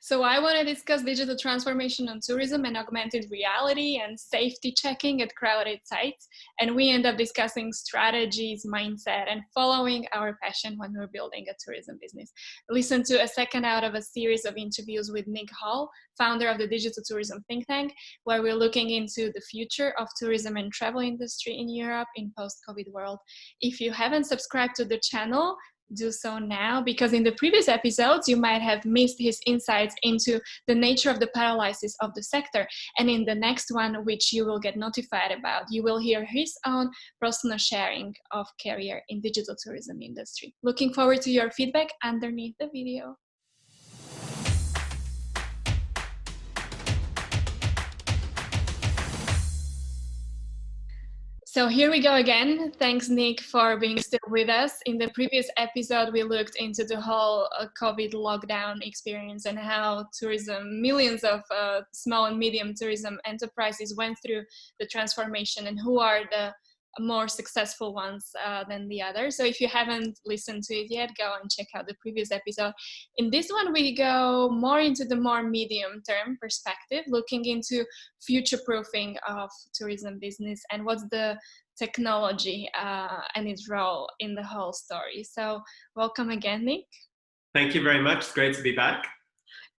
So I want to discuss digital transformation on tourism and augmented reality and safety checking at crowded sites. And we end up discussing strategies, mindset, and following our passion when we're building a tourism business. Listen to a second out of a series of interviews with Nick Hall, founder of the digital tourism think tank, where we're looking into the future of tourism and travel industry in Europe in post-COVID world. If you haven't subscribed to the channel, do so now, because in the previous episodes you might have missed his insights into the nature of the paralysis of the sector, and in the next one, which you will get notified about, you will hear his own personal sharing of career in digital tourism industry. Looking forward to your feedback underneath the video. So here we go again. Thanks, Nick, for being still with us. In the previous episode, we looked into the whole COVID lockdown experience and how tourism, millions of small and medium tourism enterprises went through the transformation and who are the more successful ones than the others. So if you haven't listened to it yet, go and check out the previous episode. In this one, we go more into the more medium term perspective, looking into future proofing of tourism business and what's the technology and its role in the whole story. So welcome again, Nick. Thank you very much. It's great to be back.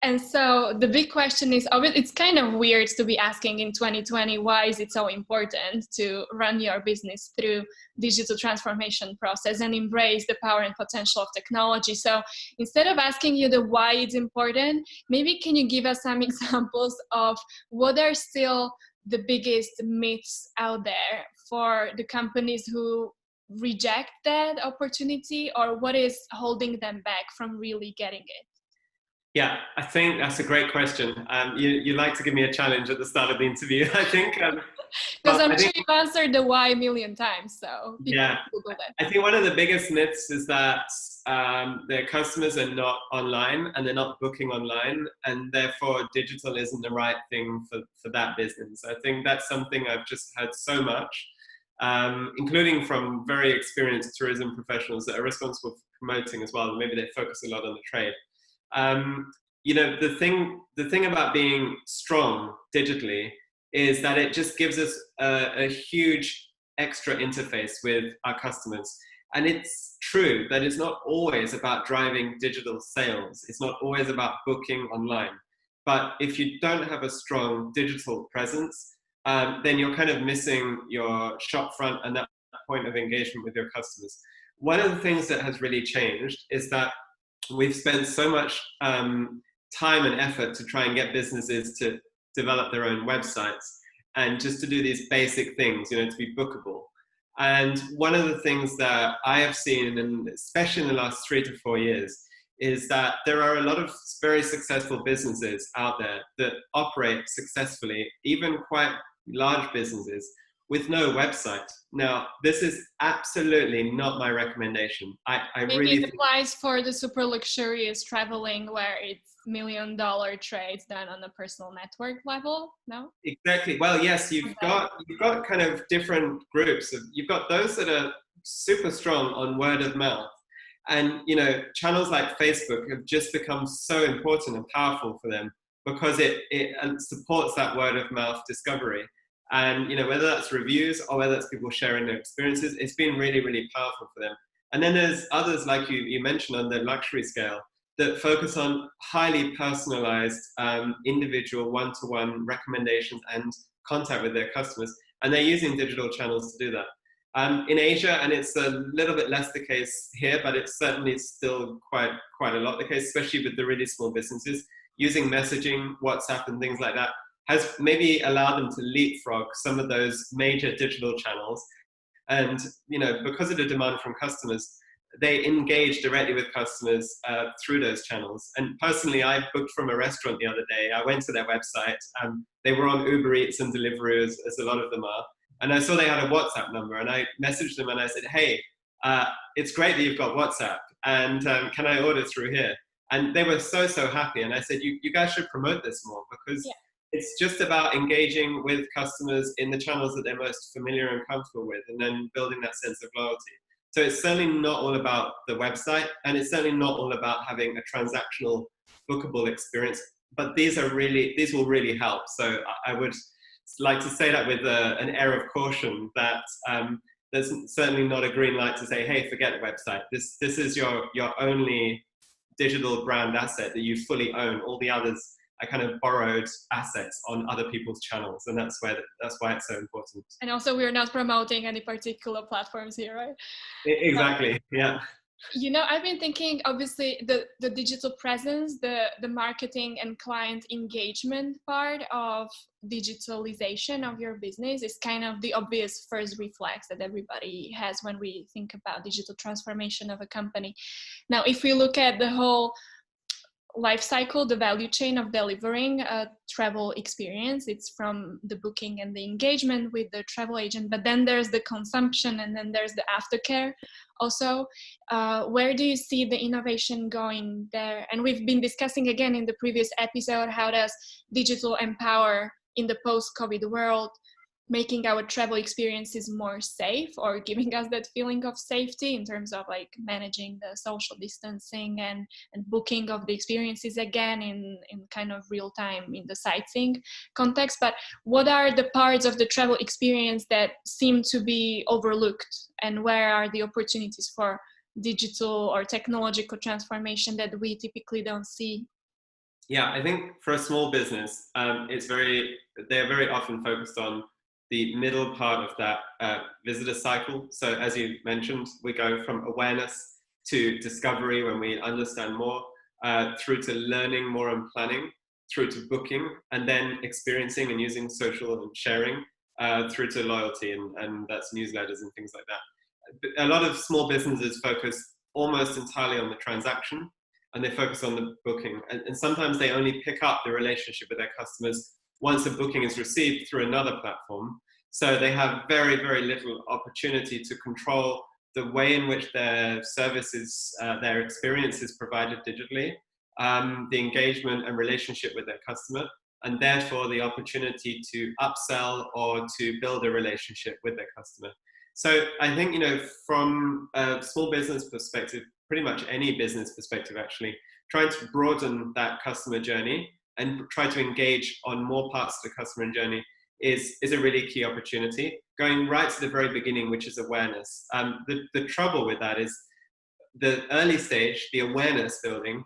And so the big question is, it's kind of weird to be asking in 2020, why is it so important to run your business through digital transformation process and embrace the power and potential of technology? So instead of asking you the why it's important, maybe can you give us some examples of what are still the biggest myths out there for the companies who reject that opportunity, or what is holding them back from really getting it? Yeah, I think that's a great question. You like to give me a challenge at the start of the interview, I think. Because I'm sure you've answered the why a million times, so yeah, Google that. I think one of the biggest myths is that their customers are not online and they're not booking online, and therefore digital isn't the right thing for that business. I think that's something I've just heard so much, including from very experienced tourism professionals that are responsible for promoting as well. Maybe they focus a lot on the trade. You know, the thing about being strong digitally is that it just gives us a huge extra interface with our customers. And it's true that it's not always about driving digital sales. It's not always about booking online. But if you don't have a strong digital presence, then you're kind of missing your shop front and that point of engagement with your customers. One of the things that has really changed is that we've spent so much time and effort to try and get businesses to develop their own websites and just to do these basic things, you know, to be bookable. And one of the things that I have seen, and especially in the last 3 to 4 years, is that there are a lot of very successful businesses out there that operate successfully, even quite large businesses, with no website. Now, this is absolutely not my recommendation. I Maybe really it applies for the super luxurious traveling where it's $1 million trades done on a personal network level, no? Exactly. Well, yes, you've got kind of different groups. You've got those that are super strong on word of mouth. And, you know, channels like Facebook have just become so important and powerful for them because it supports that word of mouth discovery. And, you know, whether that's reviews or whether that's people sharing their experiences, it's been really, really powerful for them. And then there's others, like you mentioned, on the luxury scale that focus on highly personalized, individual one-to-one recommendations and contact with their customers. And they're using digital channels to do that. In Asia, and it's a little bit less the case here, but it's certainly still quite a lot the case, especially with the really small businesses, using messaging, WhatsApp and things like that, has maybe allowed them to leapfrog some of those major digital channels. And, you know, because of the demand from customers, they engage directly with customers through those channels. And personally, I booked from a restaurant the other day. I went to their website. They were on Uber Eats and Deliveroo, as a lot of them are. And I saw they had a WhatsApp number, and I messaged them and I said, hey, it's great that you've got WhatsApp, and can I order through here? And they were so happy. And I said, you guys should promote this more, because it's just about engaging with customers in the channels that they're most familiar and comfortable with, and then building that sense of loyalty. So it's certainly not all about the website, and it's certainly not all about having a transactional bookable experience. But these will really help. So I would like to say that with an air of caution, that there's certainly not a green light to say, hey, forget the website. This is your only digital brand asset that you fully own. All the others are kind of borrowed assets on other people's channels, and that's why it's so important. And also, we're not promoting any particular platforms here, right? Exactly. Yeah. You know, I've been thinking, obviously, the digital presence, the marketing and client engagement part of digitalization of your business is kind of the obvious first reflex that everybody has when we think about digital transformation of a company. Now, if we look at the whole life cycle, the value chain of delivering a travel experience, it's from the booking and the engagement with the travel agent, but then there's the consumption, and then there's the aftercare also. Where do you see the innovation going there? And we've been discussing again in the previous episode, how does digital empower in the post-COVID world, making our travel experiences more safe, or giving us that feeling of safety in terms of like managing the social distancing and booking of the experiences again in kind of real time in the sightseeing context. But what are the parts of the travel experience that seem to be overlooked, and where are the opportunities for digital or technological transformation that we typically don't see? Yeah, I think for a small business, they're very often focused on the middle part of that visitor cycle. So as you mentioned, we go from awareness to discovery when we understand more, through to learning more and planning, through to booking, and then experiencing and using social and sharing, through to loyalty, and that's newsletters and things like that. A lot of small businesses focus almost entirely on the transaction, and they focus on the booking. And sometimes they only pick up the relationship with their customers once a booking is received through another platform. So they have very, very little opportunity to control the way in which their services, their experience is provided digitally, the engagement and relationship with their customer, and therefore the opportunity to upsell or to build a relationship with their customer. So I think, from a small business perspective, pretty much any business perspective actually, trying to broaden that customer journey and try to engage on more parts of the customer journey is a really key opportunity. Going right to the very beginning, which is awareness. The trouble with that is the early stage, the awareness building,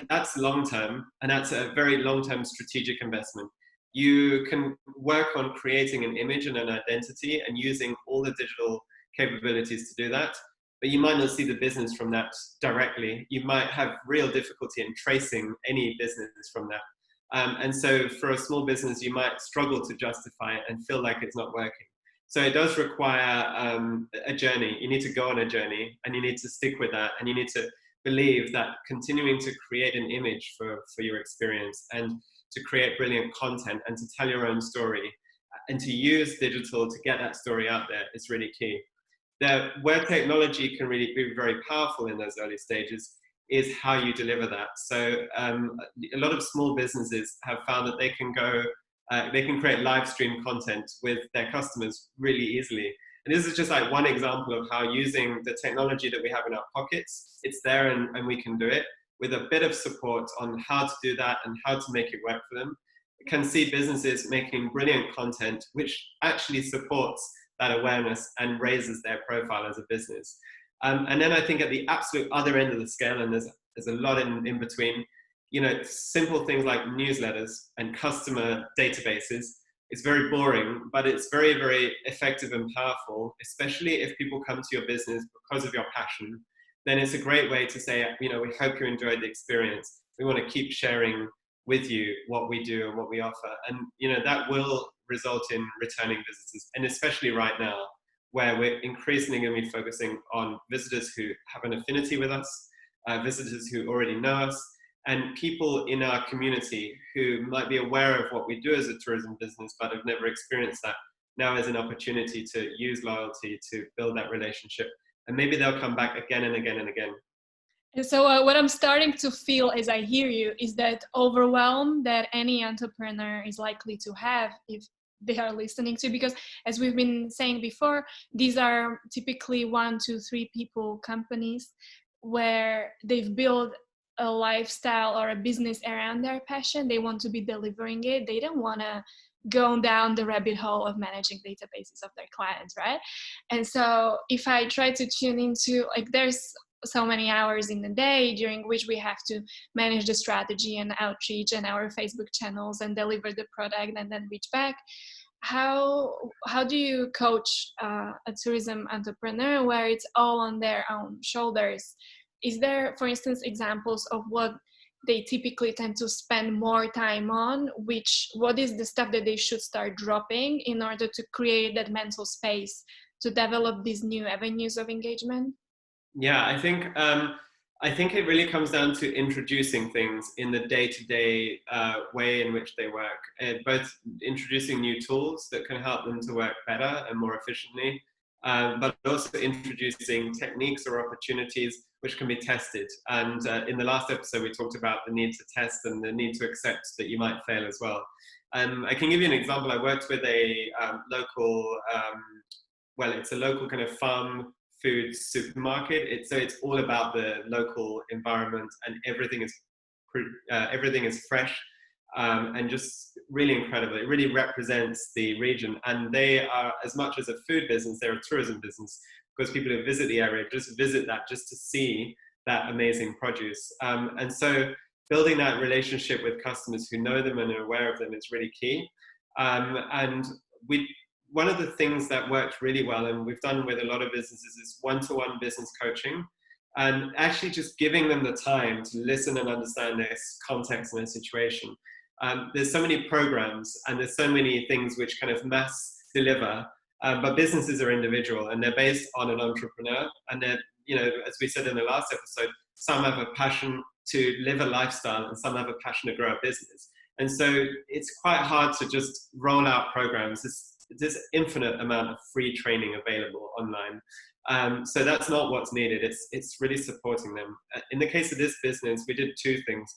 that's long-term, and that's a very long-term strategic investment. You can work on creating an image and an identity and using all the digital capabilities to do that, but you might not see the business from that directly. You might have real difficulty in tracing any business from that. And so for a small business, you might struggle to justify it and feel like it's not working. So it does require a journey. You need to go on a journey, and you need to stick with that, and you need to believe that continuing to create an image for your experience, and to create brilliant content, and to tell your own story, and to use digital to get that story out there is really key. Where technology can really be very powerful in those early stages is how you deliver that. So a lot of small businesses have found that they can create live stream content with their customers really easily. And this is just like one example of how, using the technology that we have in our pockets, it's there and we can do it with a bit of support on how to do that and how to make it work for them. You can see businesses making brilliant content which actually supports that awareness and raises their profile as a business. And then I think at the absolute other end of the scale, and there's a lot in between, simple things like newsletters and customer databases. It's very boring, but it's very, very effective and powerful, especially if people come to your business because of your passion. Then it's a great way to say, we hope you enjoyed the experience. We want to keep sharing with you what we do and what we offer. And, that will result in returning visitors. And especially right now, where we're increasingly going to be focusing on visitors who have an affinity with us, visitors who already know us, and people in our community who might be aware of what we do as a tourism business but have never experienced that. Now is an opportunity to use loyalty to build that relationship, and maybe they'll come back again and again and again. And so what I'm starting to feel as I hear you is that overwhelm that any entrepreneur is likely to have if they are listening to, because as we've been saying before, these are typically 1 to 3 people companies where they've built a lifestyle or a business around their passion. They want to be delivering it. They don't want to go down the rabbit hole of managing databases of their clients, right? And so if I try to tune into, like, there's so many hours in the day during which we have to manage the strategy and outreach and our Facebook channels and deliver the product and then reach back. How do you coach a tourism entrepreneur where it's all on their own shoulders? Is there, for instance, examples of what they typically tend to spend more time on? What is the stuff that they should start dropping in order to create that mental space to develop these new avenues of engagement? Yeah, I think it really comes down to introducing things in the day-to-day way in which they work, both introducing new tools that can help them to work better and more efficiently, but also introducing techniques or opportunities which can be tested. And in the last episode, we talked about the need to test and the need to accept that you might fail as well. I can give you an example. I worked with a local, it's a local kind of farm food supermarket. So it's all about the local environment, and everything is fresh and just really incredible. It really represents the region, and they are, as much as a food business, they're a tourism business, because people who visit the area just visit that just to see that amazing produce. And so building that relationship with customers who know them and are aware of them is really key. And one of the things that worked really well, and we've done with a lot of businesses, is one-to-one business coaching, and actually just giving them the time to listen and understand their context and their situation. There's so many programs and there's so many things which kind of mass deliver, but businesses are individual and they're based on an entrepreneur. And they're, as we said in the last episode, some have a passion to live a lifestyle and some have a passion to grow a business. And so it's quite hard to just roll out programs. There's infinite amount of free training available online. So that's not what's needed. It's really supporting them. In the case of this business, we did two things.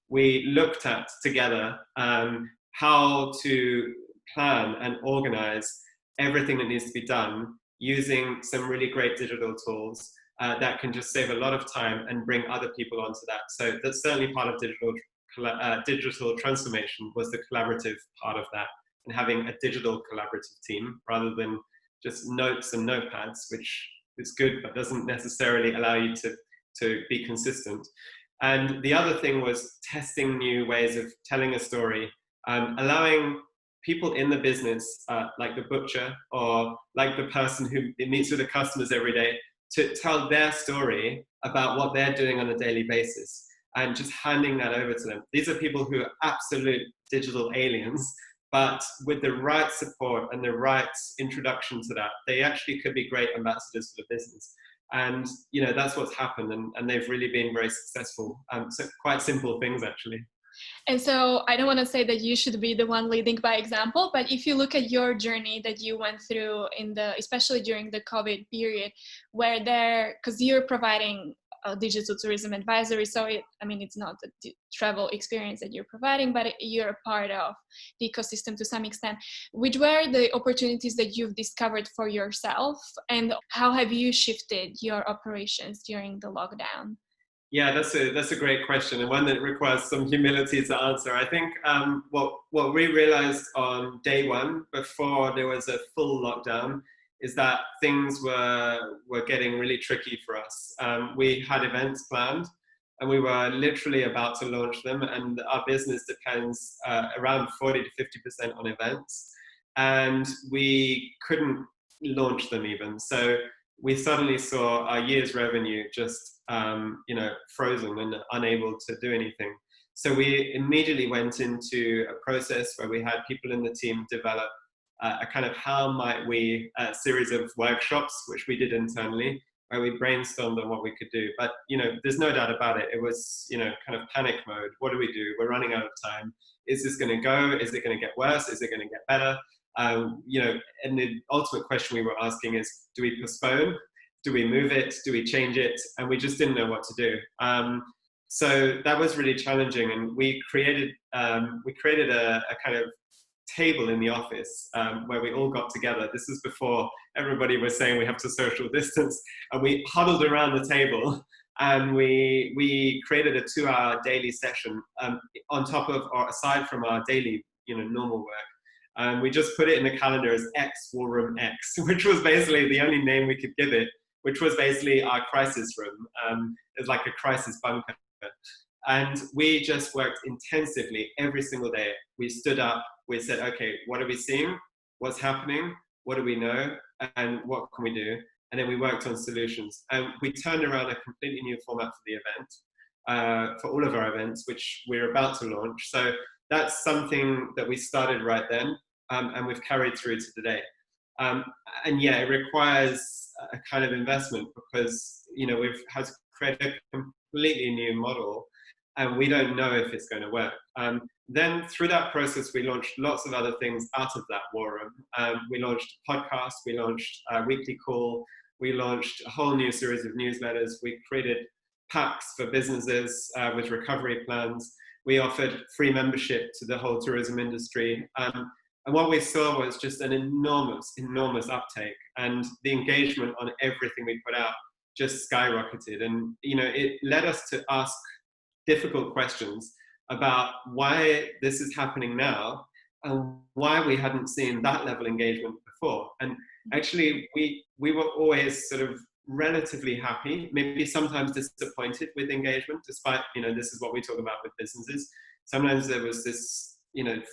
We looked at together how to plan and organize everything that needs to be done using some really great digital tools that can just save a lot of time and bring other people onto that. So that's certainly part of digital transformation, was the collaborative part of that, and having a digital collaborative team rather than just notes and notepads, which is good but doesn't necessarily allow you to be consistent. And the other thing was testing new ways of telling a story, allowing people in the business, like the butcher or like the person who meets with the customers every day, to tell their story about what they're doing on a daily basis, and just handing that over to them. These are people who are absolute digital aliens, but with the right support and the right introduction to that, they actually could be great ambassadors for the business. And that's what's happened, and they've really been very successful. So quite simple things, actually. And so I don't want to say that you should be the one leading by example, but if you look at your journey that you went through especially during the COVID period, because you're providing a digital tourism advisory, so it's not the travel experience that you're providing, but you're a part of the ecosystem to some extent. Which were the opportunities that you've discovered for yourself, and how have you shifted your operations during the lockdown? Yeah, that's a great question, and one that requires some humility to answer. I think what we realized on day one, before there was a full lockdown, is that things were getting really tricky for us. We had events planned, and we were literally about to launch them, and our business depends around 40 to 50% on events, and we couldn't launch them even. So we suddenly saw our year's revenue just frozen and unable to do anything. So we immediately went into a process where we had people in the team develop a kind of how might we, a series of workshops, which we did internally, where we brainstormed on what we could do. But, there's no doubt about it. It was, kind of panic mode. What do we do? We're running out of time. Is this going to go? Is it going to get worse? Is it going to get better? And the ultimate question we were asking is, do we postpone? Do we move it? Do we change it? And we just didn't know what to do. So that was really challenging. And we created a kind of table in the office where we all got together. This was before everybody was saying we have to social distance. And we huddled around the table and we created a 2-hour daily session on top of or aside from our daily, normal work. We just put it in the calendar as X War Room X, which was basically the only name we could give it, which was basically our crisis room. It's like a crisis bunker. And we just worked intensively every single day. We stood up, we said, okay, what are we seeing? What's happening? What do we know? And what can we do? And then we worked on solutions. And we turned around a completely new format for the event, for all of our events, which we're about to launch. So that's something that we started right then, and we've carried through to today. And yeah, it requires a kind of investment because, we've had to create a completely new model, and we don't know if it's going to work. Then through that process, we launched lots of other things out of that war room. We launched a podcast, we launched a weekly call, we launched a whole new series of newsletters. We created packs for businesses with recovery plans. We offered free membership to the whole tourism industry. And what we saw was just an enormous, enormous uptake. And the engagement on everything we put out just skyrocketed. And, it led us to ask difficult questions about why this is happening now and why we hadn't seen that level of engagement before. And actually, we were always sort of relatively happy, maybe sometimes disappointed with engagement, despite, this is what we talk about with businesses. Sometimes there was this,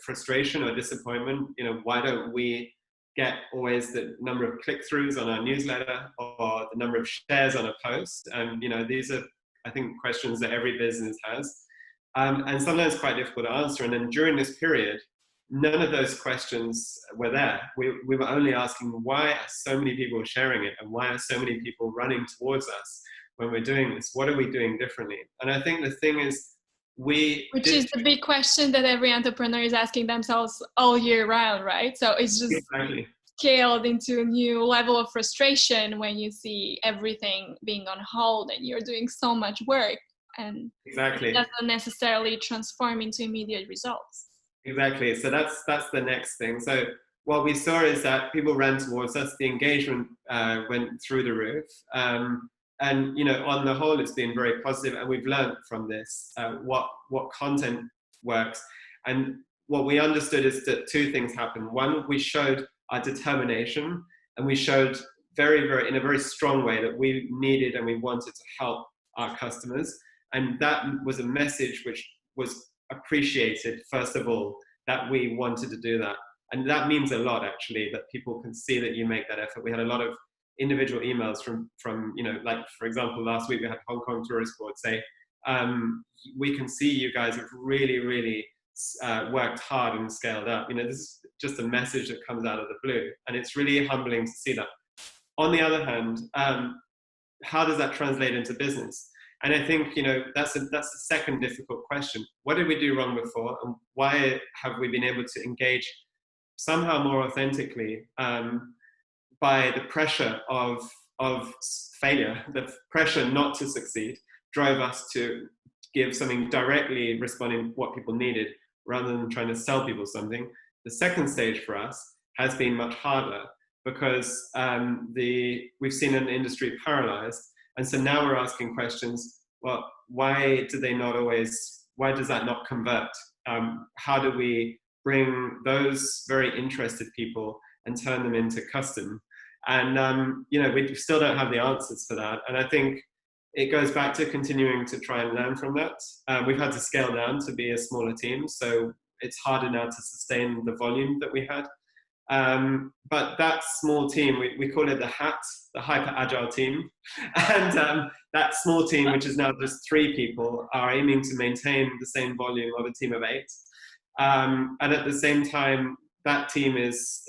frustration or disappointment, why don't we get always the number of click-throughs on our newsletter or the number of shares on a post? And, these are, I think, questions that every business has. And sometimes quite difficult to answer. And then during this period, none of those questions were there. We were only asking, why are so many people sharing it? And why are so many people running towards us when we're doing this? What are we doing differently? And I think the thing is, which is the big question that every entrepreneur is asking themselves all year round, right? So it's just exactly scaled into a new level of frustration when you see everything being on hold and you're doing so much work and exactly it doesn't necessarily transform into immediate results. Exactly. So that's the next thing. So what we saw is that people ran towards us, the engagement went through the roof. And, on the whole, it's been very positive, and we've learned from this what content works. And what we understood is that two things happened. One, we showed our determination, and we showed in a very strong way that we needed and we wanted to help our customers. And that was a message which was appreciated, first of all, that we wanted to do that. And that means a lot, actually, that people can see that you make that effort. We had a lot of individual emails from like, for example, last week we had Hong Kong Tourist Board say, we can see you guys have really, really worked hard and scaled up. This is just a message that comes out of the blue, and it's really humbling to see that. On the other hand, how does that translate into business? And I think, that's the second difficult question. What did we do wrong before, and why have we been able to engage somehow more authentically by the pressure of failure? The pressure not to succeed drove us to give something directly responding to what people needed rather than trying to sell people something. The second stage for us has been much harder because we've seen an industry paralyzed. And so now we're asking questions, well, why does that not convert? How do we bring those very interested people and turn them into custom? And, we still don't have the answers for that. And I think it goes back to continuing to try and learn from that. We've had to scale down to be a smaller team, so it's harder now to sustain the volume that we had. But that small team, we call it the HAT, the Hyper Agile team. And that small team, which is now just 3 people, are aiming to maintain the same volume of a team of 8. And at the same time, that team is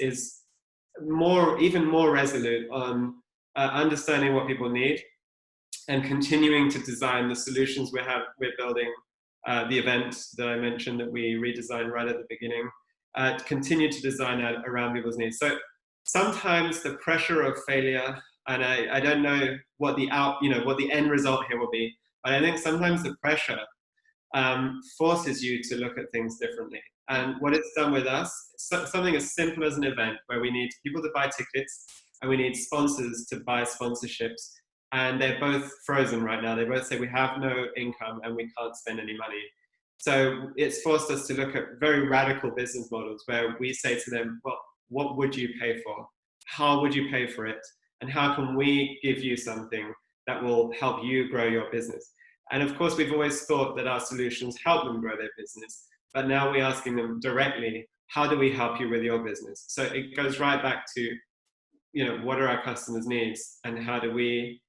even more resolute on understanding what people need and continuing to design the solutions we're building. The event that I mentioned that we redesigned right at the beginning, continue to design around people's needs. So sometimes the pressure of failure, and I don't know what the end result here will be, but I think sometimes the pressure forces you to look at things differently. And what it's done with us, something as simple as an event where we need people to buy tickets and we need sponsors to buy sponsorships. and they're both frozen right now. They both say we have no income and we can't spend any money. So it's forced us to look at very radical business models where we say to them, well, what would you pay for? How would you pay for it? And how can we give you something that will help you grow your business? And of course, we've always thought that our solutions help them grow their business, but now we're asking them directly, how do we help you with your business? So it goes right back to, what are our customers' needs and how are we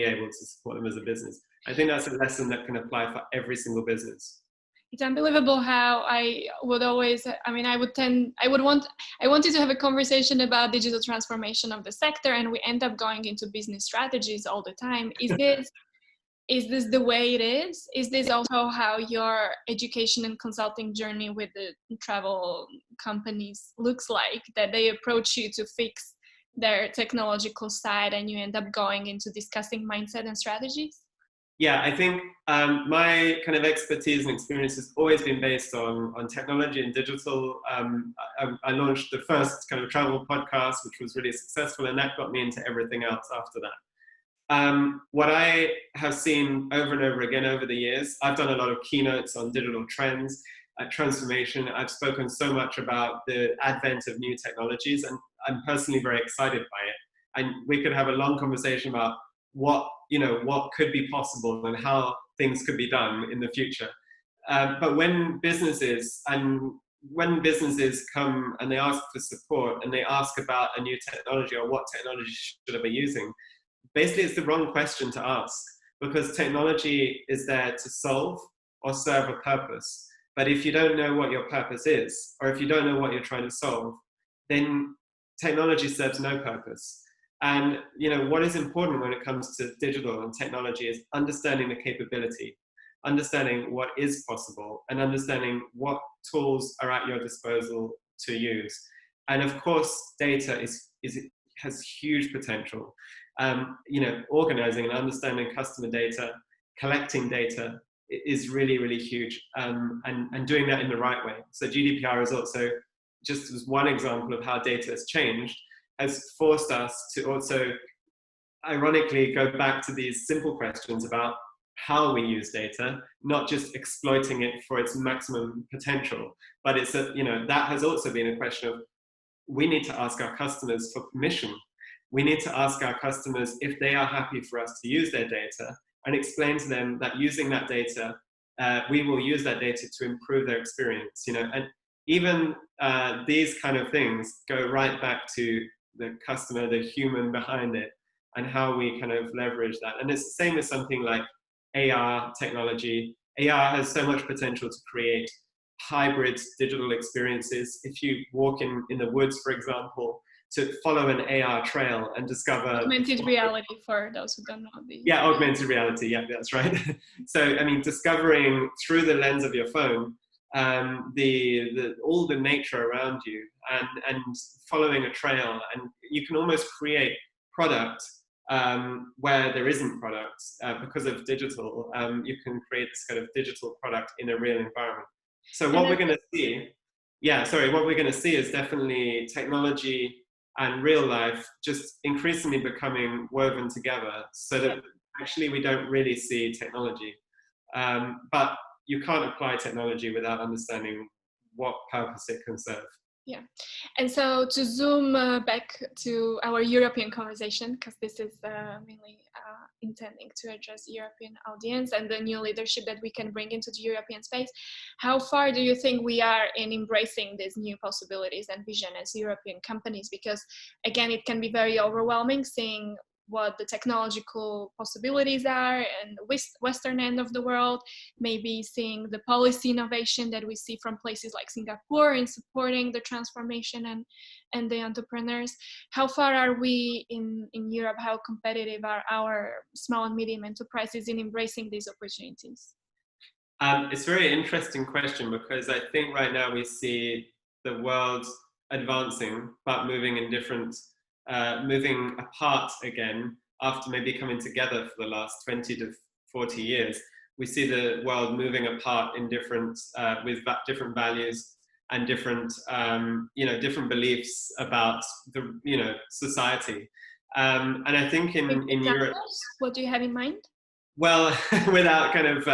able to support them as a business? I think that's a lesson that can apply for every single business. It's unbelievable how I wanted to have a conversation about digital transformation of the sector, and we end up going into business strategies all the time. Is this the way it is? Is this also how your education and consulting journey with the travel companies looks like, that they approach you to fix their technological side and you end up going into discussing mindset and strategies? Yeah, I think my kind of expertise and experience has always been based on technology and digital. I launched the first kind of travel podcast, which was really successful, and that got me into everything else after that. What I have seen over and over again over the years, I've done a lot of keynotes on digital trends, transformation. I've spoken so much about the advent of new technologies, and I'm personally very excited by it. And we could have a long conversation about what could be possible and how things could be done in the future. But when businesses come and they ask for support and they ask about a new technology or what technology should I be using, basically it's the wrong question to ask, because technology is there to solve or serve a purpose. But if you don't know what your purpose is, or if you don't know what you're trying to solve, then technology serves no purpose. And what is important when it comes to digital and technology is understanding the capability, understanding what is possible, and understanding what tools are at your disposal to use. And of course, data has huge potential. Organizing and understanding customer data, collecting data is really, really huge, and doing that in the right way. So GDPR is also just as one example of how data has changed, has forced us to also, ironically, go back to these simple questions about how we use data, not just exploiting it for its maximum potential. But that has also been a question of, we need to ask our customers for permission. We need to ask our customers if they are happy for us to use their data, and explain to them that using that data, we will use that data to improve their experience. And even these kind of things go right back to the customer, the human behind it, and how we kind of leverage that. And it's the same with something like AR technology. AR has so much potential to create hybrid digital experiences. If you walk in the woods, for example, to follow an AR trail and discover augmented reality, for those who don't know. Yeah, augmented reality. Yeah, that's right. So, discovering through the lens of your phone all the nature around you, and following a trail, and you can almost create product where there isn't product because of digital. You can create this kind of digital product in a real environment. So what we're going to see is definitely technology and real life just increasingly becoming woven together, so that actually we don't really see technology. But you can't apply technology without understanding what purpose it can serve. Yeah. And so to zoom back to our European conversation, because this is mainly intending to address the European audience and the new leadership that we can bring into the European space, how far do you think we are in embracing these new possibilities and vision as European companies? Because again, it can be very overwhelming seeing what the technological possibilities are in the Western end of the world, maybe seeing the policy innovation that we see from places like Singapore in supporting the transformation and the entrepreneurs. How far are we in Europe? How competitive are our small and medium enterprises in embracing these opportunities? It's a very interesting question, because I think right now we see the world advancing, but moving apart again after maybe coming together for the last 20 to 40 years. We see the world moving apart in different values and different beliefs about the society. And I think in Europe, what do you have in mind? well, without kind of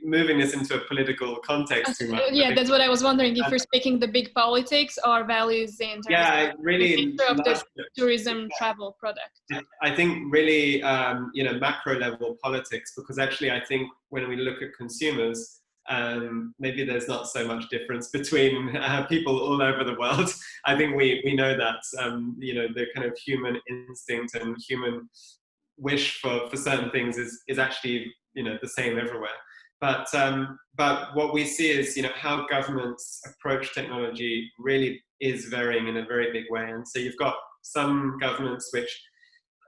moving this into a political context too much. Yeah, that's what I was wondering, if you're speaking the big politics or values in terms of really of the tourism travel product. I think really, macro level politics, because actually I think when we look at consumers, maybe there's not so much difference between people all over the world. I think we know that, the kind of human instinct and human wish for certain things is actually, the same everywhere. But what we see is, how governments approach technology really is varying in a very big way. And so you've got some governments which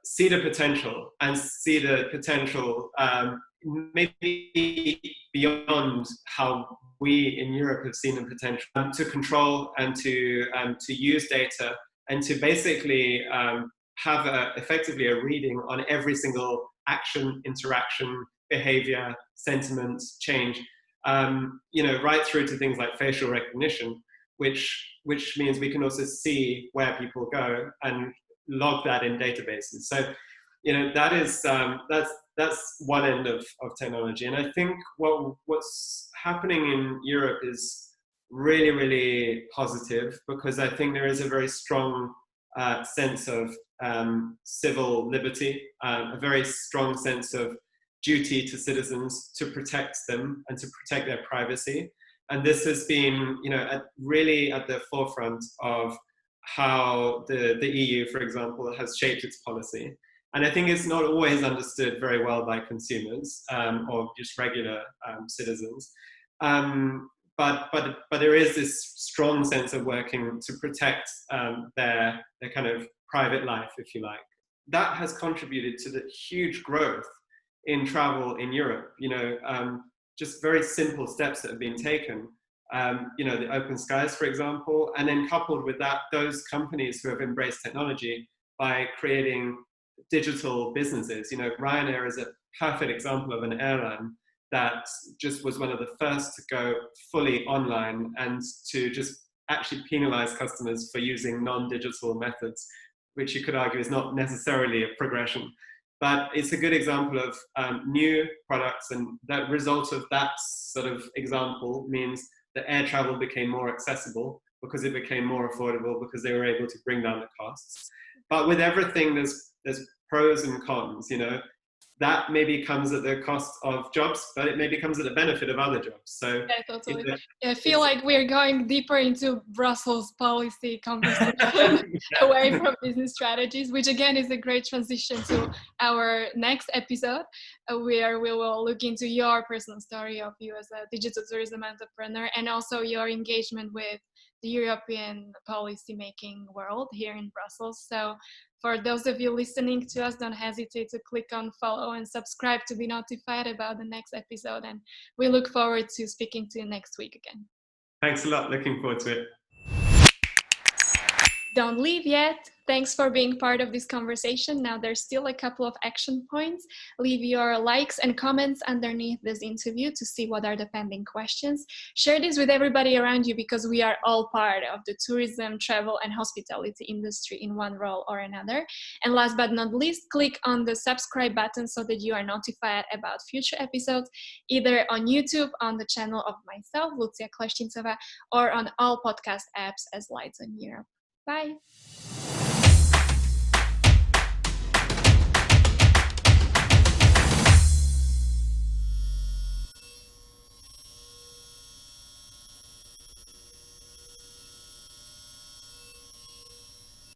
see the potential maybe beyond how we in Europe have seen the potential, to control and to use data and to basically have effectively a reading on every single action, interaction, behavior, sentiment, change, right through to things like facial recognition, which means we can also see where people go and log that in databases. So, that is that's one end of technology. And I think what's happening in Europe is really, really positive, because I think there is a very strong sense of civil liberty, a very strong sense of duty to citizens to protect them and to protect their privacy. And this has been, really at the forefront of how the EU, for example, has shaped its policy. And I think it's not always understood very well by consumers or just regular citizens. But there is this strong sense of working to protect their kind of private life, if you like. That has contributed to the huge growth in travel in Europe. Just very simple steps that have been taken. The open skies, for example, and then coupled with that, those companies who have embraced technology by creating digital businesses. Ryanair is a perfect example of an airline that just was one of the first to go fully online and to just actually penalize customers for using non-digital methods, which you could argue is not necessarily a progression. But it's a good example of new products, and that result of that sort of example means that air travel became more accessible because it became more affordable, because they were able to bring down the costs. But with everything, there's pros and cons. That maybe comes at the cost of jobs, but it maybe comes at the benefit of other jobs. So yeah, totally. I feel like we're going deeper into Brussels policy conversation away from business strategies, which again is a great transition to our next episode, where we will look into your personal story of you as a digital tourism entrepreneur, and also your engagement with the European policy making world here in Brussels. So for those of you listening to us, don't hesitate to click on follow and subscribe to be notified about the next episode. And we look forward to speaking to you next week again. Thanks a lot. Looking forward to it. Don't leave yet. Thanks for being part of this conversation. Now there's still a couple of action points. Leave your likes and comments underneath this interview to see what are the pending questions. Share this with everybody around you, because we are all part of the tourism, travel, and hospitality industry in one role or another. And last but not least, click on the subscribe button so that you are notified about future episodes, either on YouTube, on the channel of myself, Lucia Kleshtincova, or on all podcast apps as Lights on Europe. Bye.